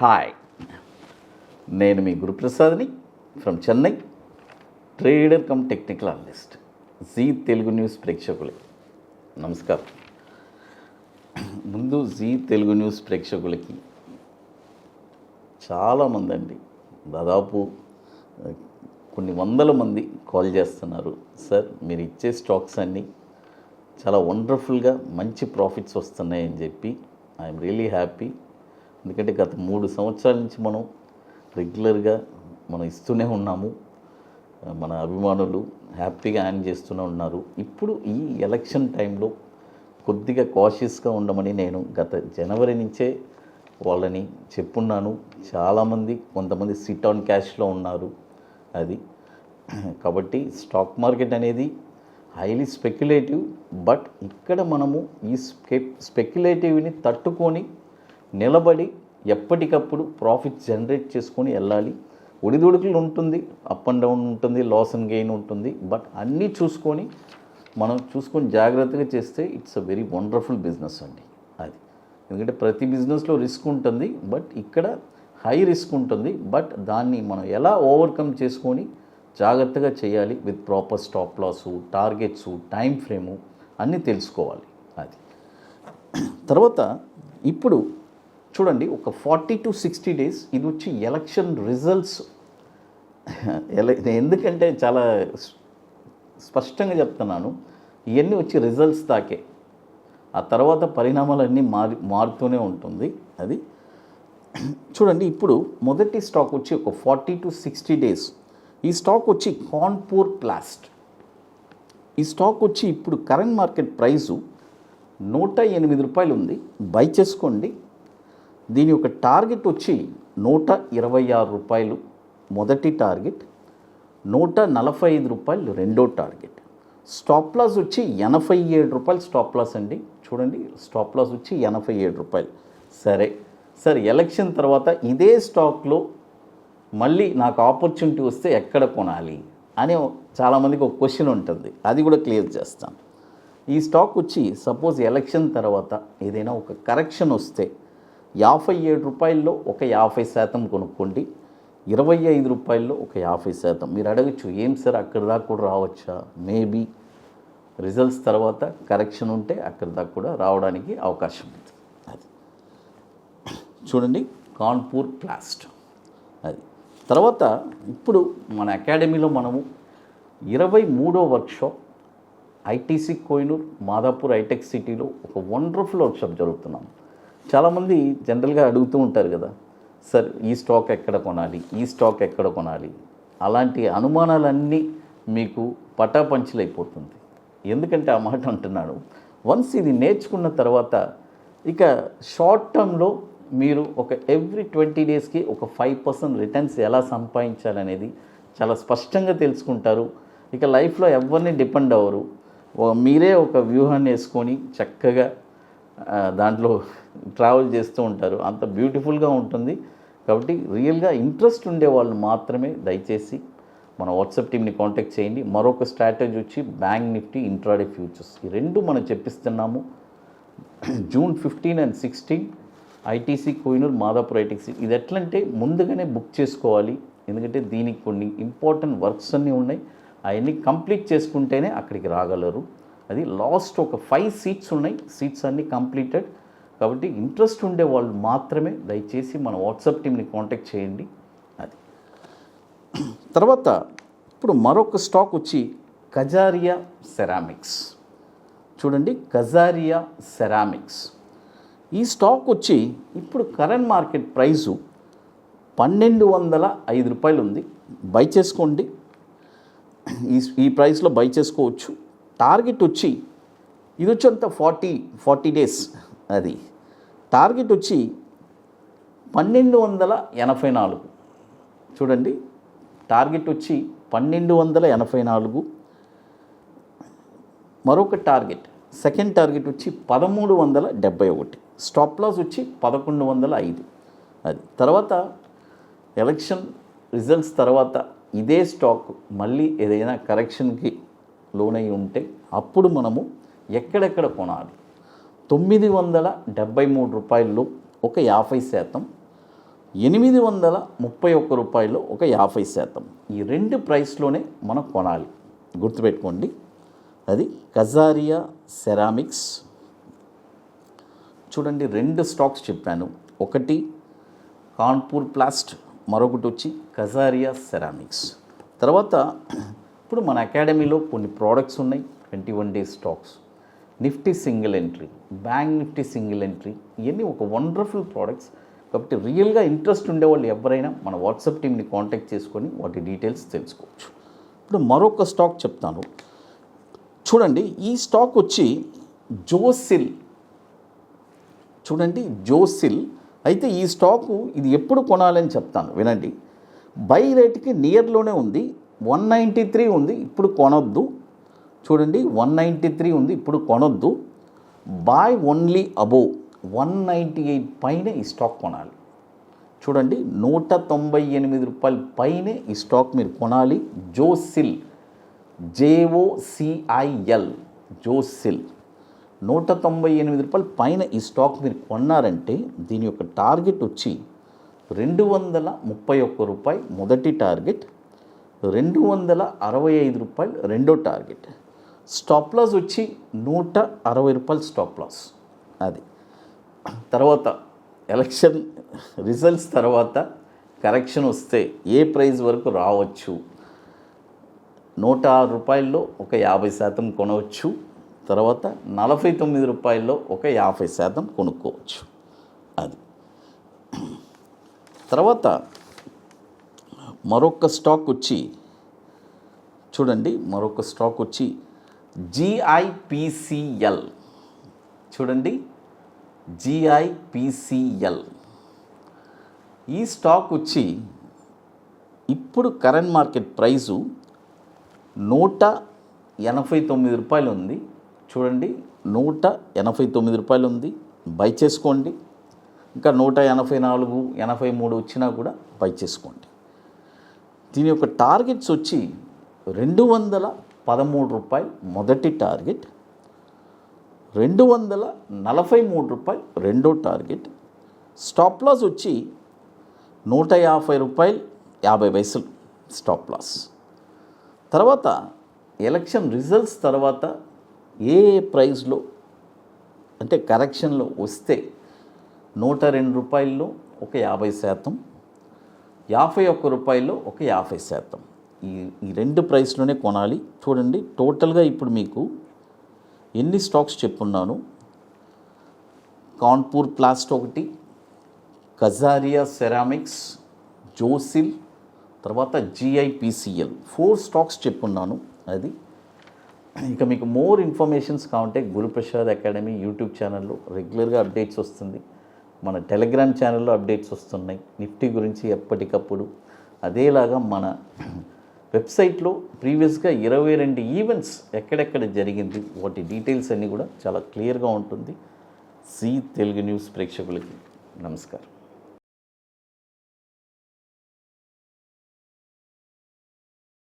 Hi, నేను మీ గురుప్రసాద్ని from Chennai, trader cum technical analyst. Zee Telugu news ప్రేక్షకులకి నమస్కారం. ముందు జీ తెలుగు న్యూస్ ప్రేక్షకులకి చాలామంది అండి, దాదాపు కొన్ని వందల మంది కాల్ చేస్తున్నారు. సార్, మీరు ఇచ్చే స్టాక్స్ అన్నీ చాలా వండర్ఫుల్గా మంచి ప్రాఫిట్స్ వస్తున్నాయని చెప్పి ఐఎమ్ రియలీ హ్యాపీ. ఎందుకంటే గత 3 సంవత్సరాల నుంచి మనం రెగ్యులర్గా మనం ఇస్తూనే ఉన్నాము. మన అభిమానులు హ్యాపీగా యాన్ చేస్తూనే ఉన్నారు. ఇప్పుడు ఈ ఎలక్షన్ టైంలో కొద్దిగా కాషియస్గా ఉండమని నేను గత జనవరి నుంచే వాళ్ళని చెప్పున్నాను. చాలామంది కొంతమంది సిట్ ఆన్ క్యాష్లో ఉన్నారు. అది కాబట్టి స్టాక్ మార్కెట్ అనేది హైలీ స్పెక్యులేటివ్. బట్ ఇక్కడ మనము ఈ స్పెక్యులేటివ్ని తట్టుకొని నిలబడి ఎప్పటికప్పుడు ప్రాఫిట్ జనరేట్ చేసుకొని వెళ్ళాలి. ఒడిదుడుకులు ఉంటుంది, అప్ అండ్ డౌన్ ఉంటుంది, లాస్ అండ్ గెయిన్ ఉంటుంది. బట్ అన్నీ చూసుకొని జాగ్రత్తగా చేస్తే it's a very wonderful business అండి. అది ఎందుకంటే ప్రతి బిజినెస్లో రిస్క్ ఉంటుంది, బట్ ఇక్కడ హై రిస్క్ ఉంటుంది. బట్ దాన్ని మనం ఎలా ఓవర్కమ్ చేసుకొని జాగ్రత్తగా చేయాలి with proper stop loss, targets, time frame అన్నీ తెలుసుకోవాలి. అది తర్వాత ఇప్పుడు చూడండి, ఒక 40 to 60 days ఇది వచ్చి ఎలక్షన్ రిజల్ట్స్. ఎందుకంటే చాలా స్పష్టంగా చెప్తున్నాను, ఇవన్నీ వచ్చి రిజల్ట్స్ దాకే. ఆ తర్వాత పరిణామాలన్నీ మారుతూనే ఉంటుంది. అది చూడండి, ఇప్పుడు మొదటి స్టాక్ వచ్చి ఒక 40 to 60 days. ఈ స్టాక్ వచ్చి కాన్పూర్ ప్లాస్ట్. ఈ స్టాక్ వచ్చి ఇప్పుడు కరెంట్ మార్కెట్ ప్రైసు 108 రూపాయలు ఉంది. బై చేసుకోండి. దీని యొక్క టార్గెట్ వచ్చి 126 రూపాయలు మొదటి టార్గెట్, 145 రూపాయలు రెండో టార్గెట్. స్టాప్ లాస్ వచ్చి 87 రూపాయలు స్టాప్ లాస్ అండి. చూడండి, స్టాప్ లాస్ వచ్చి 87 రూపాయలు. సరే సార్, ఎలక్షన్ తర్వాత ఇదే స్టాక్లో మళ్ళీ నాకు ఆపర్చునిటీ వస్తే ఎక్కడ కొనాలి అని చాలామందికి ఒక క్వశ్చన్ ఉంటుంది. అది కూడా క్లియర్ చేస్తాను. ఈ స్టాక్ వచ్చి సపోజ్ ఎలక్షన్ తర్వాత ఏదైనా ఒక కరెక్షన్ వస్తే 57 రూపాయల్లో ఒక 50% కొనుక్కోండి, 25 రూపాయల్లో ఒక 50%. మీరు అడగచ్చు, ఏం సార్ అక్కడి దాకా కూడా రావచ్చా? మేబీ రిజల్ట్స్ తర్వాత కరెక్షన్ ఉంటే అక్కడి దాకా కూడా రావడానికి అవకాశం ఉంది. అది చూడండి, కాన్పూర్ ప్లాస్ట్. అది తర్వాత ఇప్పుడు మన అకాడమీలో మనము 23వ workshop ITC Kohinoor Madhapur Hitec సిటీలో ఒక వండర్ఫుల్ వర్క్షాప్ జరుగుతున్నాము. చాలామంది జనరల్గా అడుగుతూ ఉంటారు కదా, సార్ ఈ స్టాక్ ఎక్కడ కొనాలి, ఈ స్టాక్ ఎక్కడ కొనాలి. అలాంటి అనుమానాలన్నీ మీకు పటాపంచలైపోతుంది. ఎందుకంటే ఆ మాట అంటున్నాను, వన్స్ ఇది నేర్చుకున్న తర్వాత ఇక షార్ట్ టర్మ్లో మీరు ఒక ఎవ్రీ 20 డేస్కి ఒక 5% రిటర్న్స్ ఎలా సంపాదించాలనేది చాలా స్పష్టంగా తెలుసుకుంటారు. ఇక లైఫ్లో ఎవరిని డిపెండ్ అవ్వరు. మీరే ఒక వ్యూహాన్ని వేసుకొని చక్కగా దాంట్లో ట్రావెల్ చేస్తూ ఉంటారు. అంత బ్యూటిఫుల్గా ఉంటుంది. కాబట్టి రియల్గా ఇంట్రెస్ట్ ఉండే వాళ్ళు మాత్రమే దయచేసి మన వాట్సాప్ టీమ్ని కాంటాక్ట్ చేయండి. మరొక స్ట్రాటజీ వచ్చి బ్యాంక్ నిఫ్టీ ఇంట్రాడే ఫ్యూచర్స్. ఈ రెండు మనం చెప్పిస్తున్నాము. June 15 and 16 ITC Kohinoor Madhapur hitech city. ఇది ఎట్లంటే ముందుగానే బుక్ చేసుకోవాలి. ఎందుకంటే దీనికి కొన్ని ఇంపార్టెంట్ వర్క్స్ అన్నీ ఉన్నాయి. అవన్నీ కంప్లీట్ చేసుకుంటేనే అక్కడికి రాగలరు. అది లాస్ట్ ఒక 5 సీట్స్ ఉన్నాయి. సీట్స్ అన్నీ కంప్లీటెడ్. కాబట్టి ఇంట్రెస్ట్ ఉండే వాళ్ళు మాత్రమే దయచేసి మన వాట్సాప్ టీమ్ని కాంటాక్ట్ చేయండి. అది తర్వాత ఇప్పుడు మరొక స్టాక్ వచ్చి కజారియా సెరామిక్స్. చూడండి, కజారియా సెరామిక్స్. ఈ స్టాక్ వచ్చి ఇప్పుడు కరెంట్ మార్కెట్ ప్రైసు 1205 రూపాయలు ఉంది. బై చేసుకోండి. ఈ ప్రైస్లో బై చేసుకోవచ్చు. టార్గెట్ వచ్చి ఇది వచ్చి అంత 40 డేస్. అది టార్గెట్ వచ్చి 1284. చూడండి, టార్గెట్ వచ్చి 1284. మరొక టార్గెట్, సెకండ్ టార్గెట్ వచ్చి 1371. స్టాప్ లాస్ వచ్చి 1105. అది తర్వాత ఎలక్షన్ రిజల్ట్స్ తర్వాత ఇదే స్టాక్ మళ్ళీ ఏదైనా కరెక్షన్కి లోనై ఉంటే అప్పుడు మనము ఎక్కడెక్కడ కొనాలి. 973 రూపాయల్లో ఒక 50%, 831 రూపాయల్లో ఒక 50%. ఈ రెండు ప్రైస్లోనే మనం కొనాలి, గుర్తుపెట్టుకోండి. అది కజారియా సెరామిక్స్. చూడండి, 2 స్టాక్స్ చెప్పాను, ఒకటి కాన్పూర్ ప్లాస్ట్, మరొకటి వచ్చి కజారియా సెరామిక్స్. తర్వాత ఇప్పుడు మన అకాడమీలో కొన్ని ప్రోడక్ట్స్ ఉన్నాయి, 21 days stocks, Nifty single entry, bank Nifty single entry, ఇవన్నీ ఒక వండర్ఫుల్ ప్రోడక్ట్స్. కాబట్టి రియల్గా ఇంట్రెస్ట్ ఉండేవాళ్ళు ఎవరైనా మన వాట్సాప్ టీమ్ని కాంటాక్ట్ చేసుకొని వాటి డీటెయిల్స్ తెలుసుకోవచ్చు. ఇప్పుడు మరొక స్టాక్ చెప్తాను చూడండి. ఈ స్టాక్ వచ్చి జోసిల్. చూడండి, జోసిల్. అయితే ఈ స్టాకు ఇది ఎప్పుడు కొనాలని చెప్తాను, వినండి. బై రేట్కి నియర్లోనే ఉంది, 193 ఉంది, ఇప్పుడు కొనొద్దు. చూడండి, 193 ఉంది, ఇప్పుడు కొనొద్దు. బాయ్ ఓన్లీ అబోవ్ 198 పైనే ఈ స్టాక్ కొనాలి. చూడండి, 198 రూపాయల పైనే ఈ స్టాక్ మీరు కొనాలి. జోసిల్, JOCIL, జోసిల్. 198 రూపాయల పైన ఈ స్టాక్ మీరు కొన్నారంటే దీని యొక్క టార్గెట్ వచ్చి 231 రూపాయలు మొదటి టార్గెట్, 265 రూపాయలు రెండో టార్గెట్. స్టాప్ లాస్ వచ్చి 160 రూపాయలు స్టాప్ లాస్. అది తర్వాత ఎలక్షన్ రిజల్ట్స్ తర్వాత కరెక్షన్ వస్తే ఏ ప్రైస్ వరకు రావచ్చు, 106 రూపాయల్లో ఒక 50% కొనవచ్చు. తర్వాత 49 రూపాయల్లో ఒక 50% కొనుక్కోవచ్చు. అది తర్వాత మరొక స్టాక్ వచ్చి చూడండి, మరొక స్టాక్ వచ్చి GIPCL. చూడండి, GIPCL. ఈ స్టాక్ వచ్చి ఇప్పుడు కరెంట్ మార్కెట్ ప్రైజు 189 రూపాయలు ఉంది. చూడండి, 189 రూపాయలు ఉంది, బై చేసుకోండి. ఇంకా 184, 83 వచ్చినా కూడా బై చేసుకోండి. దీని యొక్క టార్గెట్స్ వచ్చి 213 రూపాయలు మొదటి టార్గెట్, 243 రూపాయలు రెండో టార్గెట్. స్టాప్ లాస్ వచ్చి 150 రూపాయలు 50 పైసలు స్టాప్ లాస్. తర్వాత ఎలక్షన్ రిజల్ట్స్ తర్వాత ఏ ప్రైస్లో అంటే కరెక్షన్లో వస్తే 102 రూపాయల్లో ఒక 50%, 51 రూపాయల్లో ఒక 50%. ఈ రెండు ప్రైస్లోనే కొనాలి. చూడండి, టోటల్గా ఇప్పుడు మీకు ఎన్ని స్టాక్స్ చెప్పున్నాను. కాన్పూర్ ప్లాస్ట్ ఒకటి, కజారియా సెరామిక్స్, జోసిల్, తర్వాత GIPCL 4 స్టాక్స్ చెప్పున్నాను. అది ఇక మీకు మోర్ ఇన్ఫర్మేషన్స్ కావాలంటే గురుప్రసాద్ అకాడమీ యూట్యూబ్ ఛానల్లో రెగ్యులర్గా అప్డేట్స్ వస్తుంది. మన టెలిగ్రామ్ ఛానల్లో అప్డేట్స్ వస్తున్నాయి నిఫ్టీ గురించి ఎప్పటికప్పుడు. అదేలాగా మన వెబ్సైట్లో ప్రీవియస్గా 22 ఈవెంట్స్ ఎక్కడెక్కడ జరిగింది వాటి డీటెయిల్స్ అన్నీ కూడా చాలా క్లియర్గా ఉంటుంది. జీ తెలుగు న్యూస్ ప్రేక్షకులకి నమస్కారం.